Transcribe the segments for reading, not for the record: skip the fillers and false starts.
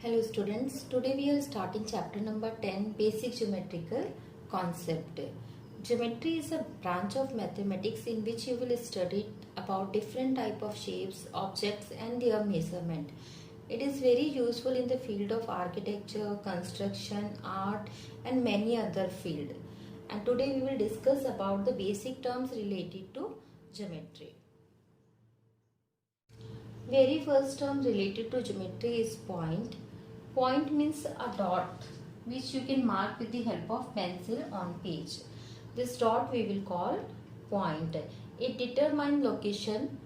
Hello students, today we are starting chapter number 10, Basic Geometrical Concept. Geometry is a branch of mathematics in which you will study about different type of shapes, objects and their measurement. It is very useful in the field of architecture, construction, art and many other field. And today we will discuss about the basic terms related to geometry. Very first term related to geometry is point. Point means a dot which you can mark with the help of pencil on page. This dot we will call point. It determines location.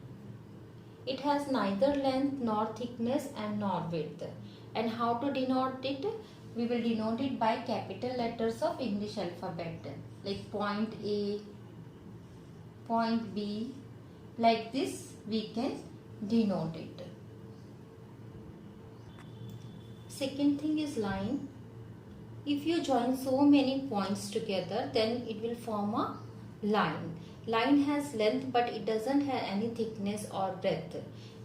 It has neither length nor thickness and nor width. And how to denote it? We will denote it by capital letters of English alphabet like point A, point B. Like this we can denote it. Second thing is line. If you join so many points together, then it will form a line. Line has length but it doesn't have any thickness or breadth.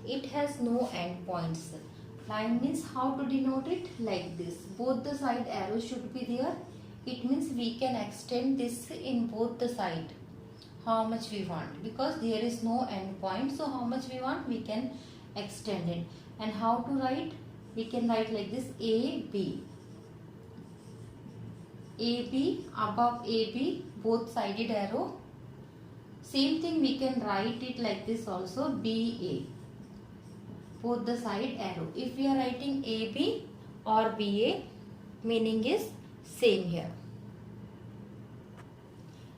It has no end points. Line means how to denote it? Like this. Both the side arrows should be there. It means we can extend this in both the side. How much we want, because there is no end point, so how much we want we can extend it. And how to write? We can write like this: AB. AB, above AB, both sided arrow. Same thing we can write it like this also: BA, both the side arrow. If we are writing AB or BA, meaning is same here.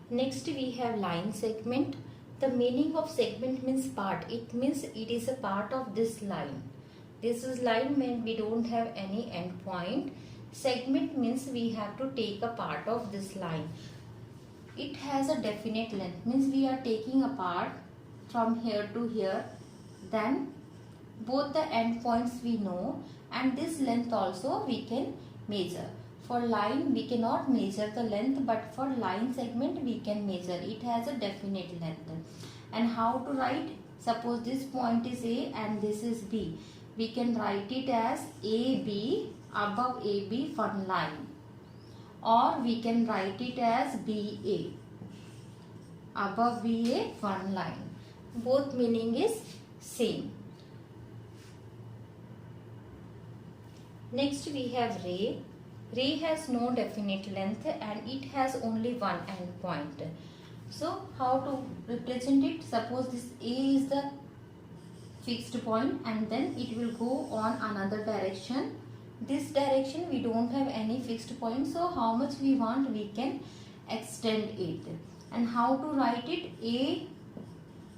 Next we have line segment. The meaning of segment means part. It means it is a part of this line. This is line when we don't have any end point. Segment means we have to take a part of this line. It has a definite length, means we are taking a part from here to here. Then both the end points we know, and this length also we can measure. For line we cannot measure the length, but for line segment we can measure. It has a definite length. And how to write? Suppose this point is A and this is B. We can write it as AB, above AB one line. Or we can write it as BA, above BA one line. Both meaning is same. Next we have ray. Ray has no definite length and it has only one end point. So how to represent it? Suppose this A is the fixed point and then it will go on another direction. This direction we don't have any fixed point, so how much we want we can extend it. And how to write it? A,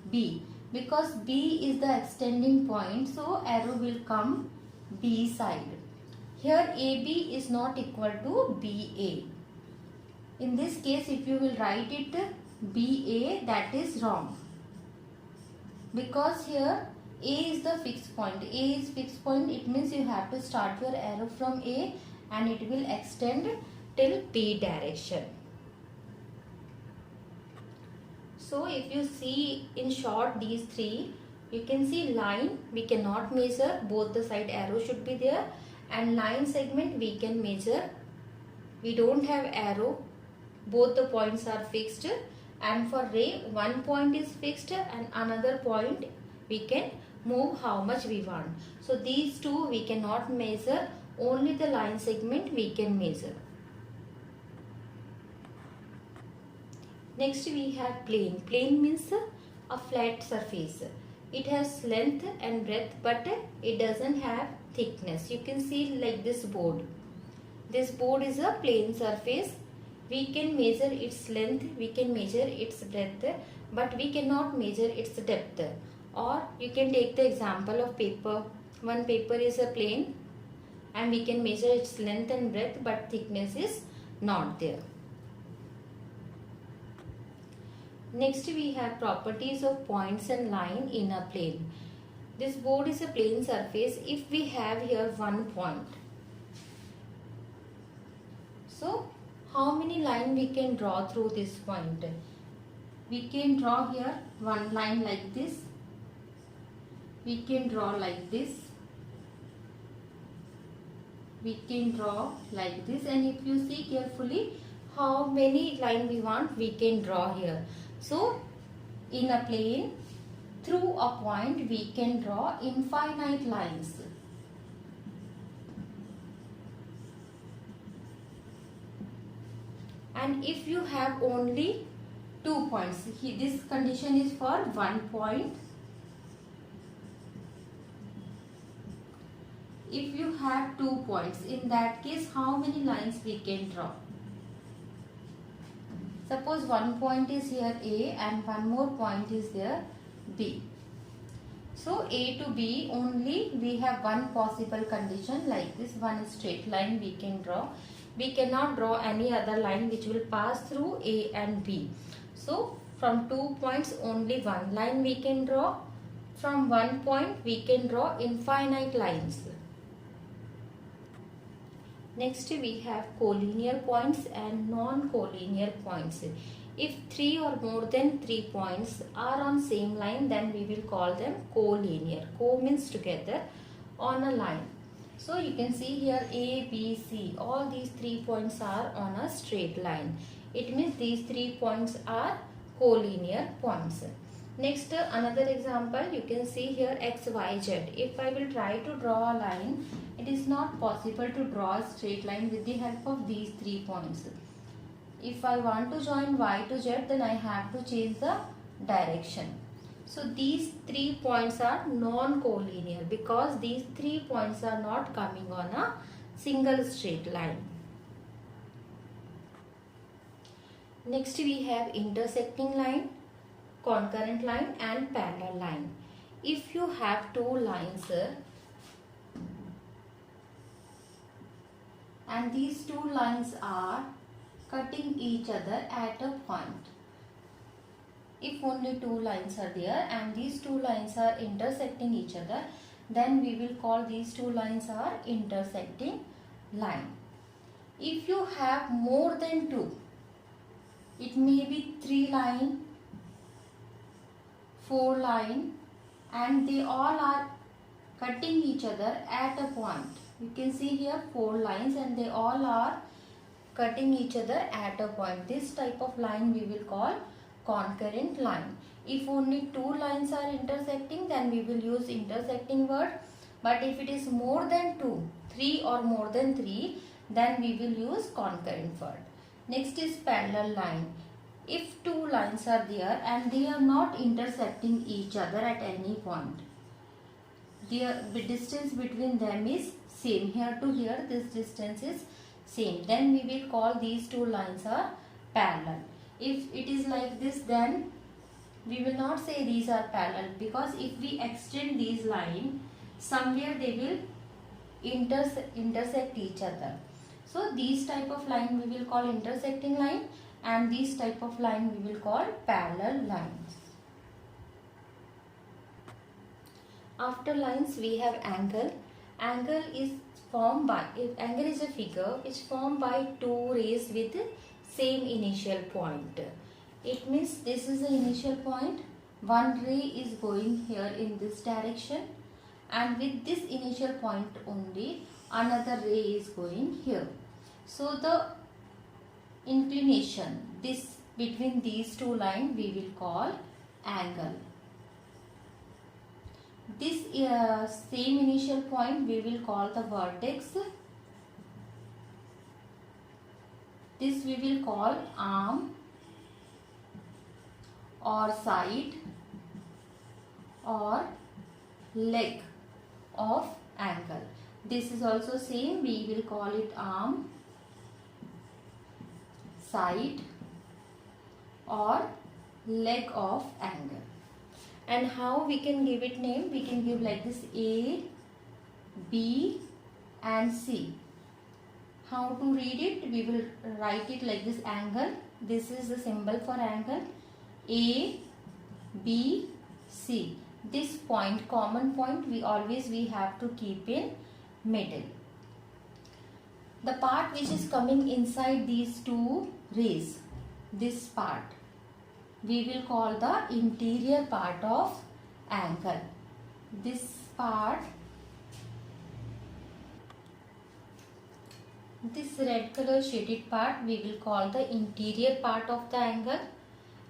B, because B is the extending point, so arrow will come B side. Here AB is not equal to BA. In this case if you will write it BA, that is wrong, because here A is the fixed point. A is fixed point, it means you have to start your arrow from A and it will extend till B direction. So if you see in short these three, you can see line we cannot measure, both the side arrow should be there. And line segment we can measure, we don't have arrow, both the points are fixed. And for ray, one point is fixed and another point we can move how much we want. So these two we cannot measure, only the line segment we can measure. Next we have plane. Plane means a flat surface. It has length and breadth but it doesn't have thickness. You can see like this board. This board is a plane surface. We can measure its length, we can measure its breadth, but we cannot measure its depth. Or you can take the example of paper. One paper is a plane and we can measure its length and breadth, but thickness is not there. Next we have properties of points and line in a plane. This board is a plane surface. If we have here one point, so how many line we can draw through this point? We can draw here one line like this. We can draw like this. we can draw like this, and if you see carefully how many line we want, we can draw here. So in a plane through a point we can draw infinite lines. And if you have only 2 points, this condition is for 1 point. If you have 2 points, in that case how many lines we can draw? Suppose 1 point is here A and one more point is there B. So A to B only we have one possible condition like this, one straight line we can draw. We cannot draw any other line which will pass through A and B. So from 2 points only one line we can draw. From 1 point we can draw infinite lines. Next we have collinear points and non-collinear points. If 3 or more than 3 points are on same line, then we will call them collinear. Co means together on a line. So you can see here A, B, C, all these 3 points are on a straight line. It means these 3 points are collinear points. Next, another example, you can see here X, Y, Z. If I will try to draw a line, it is not possible to draw a straight line with the help of these 3 points. If I want to join Y to Z, then I have to change the direction. So these 3 points are non-collinear because these 3 points are not coming on a single straight line. Next we have intersecting line, concurrent line and parallel line. If you have two lines and these two lines are cutting each other at a point. If only two lines are there and these two lines are intersecting each other, then we will call these two lines are intersecting line. If you have more than two, it may be 3 line, 4 line, and they all are cutting each other at a point. You can see here 4 lines and they all are cutting each other at a point. This type of line we will call concurrent line. If only 2 lines are intersecting, then we will use intersecting word. But if it is more than 2, 3 or more than 3, then we will use concurrent word. Next is parallel line. If 2 lines are there and they are not intersecting each other at any point, the distance between them is same. Here to here this distance is same. Then we will call these two lines are parallel. If it is like this, then we will not say these are parallel, because if we extend these lines, somewhere they will intersect each other. So these type of line we will call intersecting line and these type of line we will call parallel lines. After lines we have angle. Angle is formed by, if angle is a figure which formed by two rays with same initial point. It means this is the initial point. One ray is going here in this direction, and with this initial point only another ray is going here. So the inclination this between these two lines we will call angle. This same initial point we will call the vertex. This we will call arm or side or leg of angle. This is also same, we will call it arm, side or leg of angle. And how we can give it name? We can give like this A, B and C. How to read it? We will write it like this angle. This is the symbol for angle. A, B, C. This point, common point, we have to keep in middle. The part which is coming inside these two rays, this part, we will call the interior part of angle. This part This red color shaded part we will call the interior part of the angle,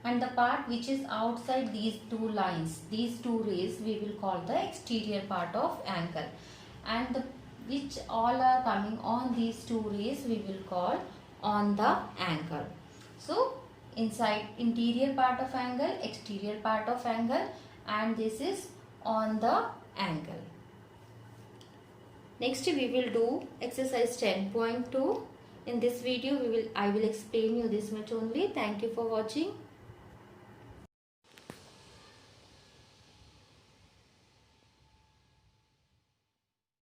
and the part which is outside these two lines, these two rays, we will call the exterior part of angle, and the which all are coming on these two rays we will call on the angle. So inside interior part of angle, exterior part of angle, and this is on the angle. Next we will do exercise 10.2. In this video I will explain you this much only. Thank you for watching.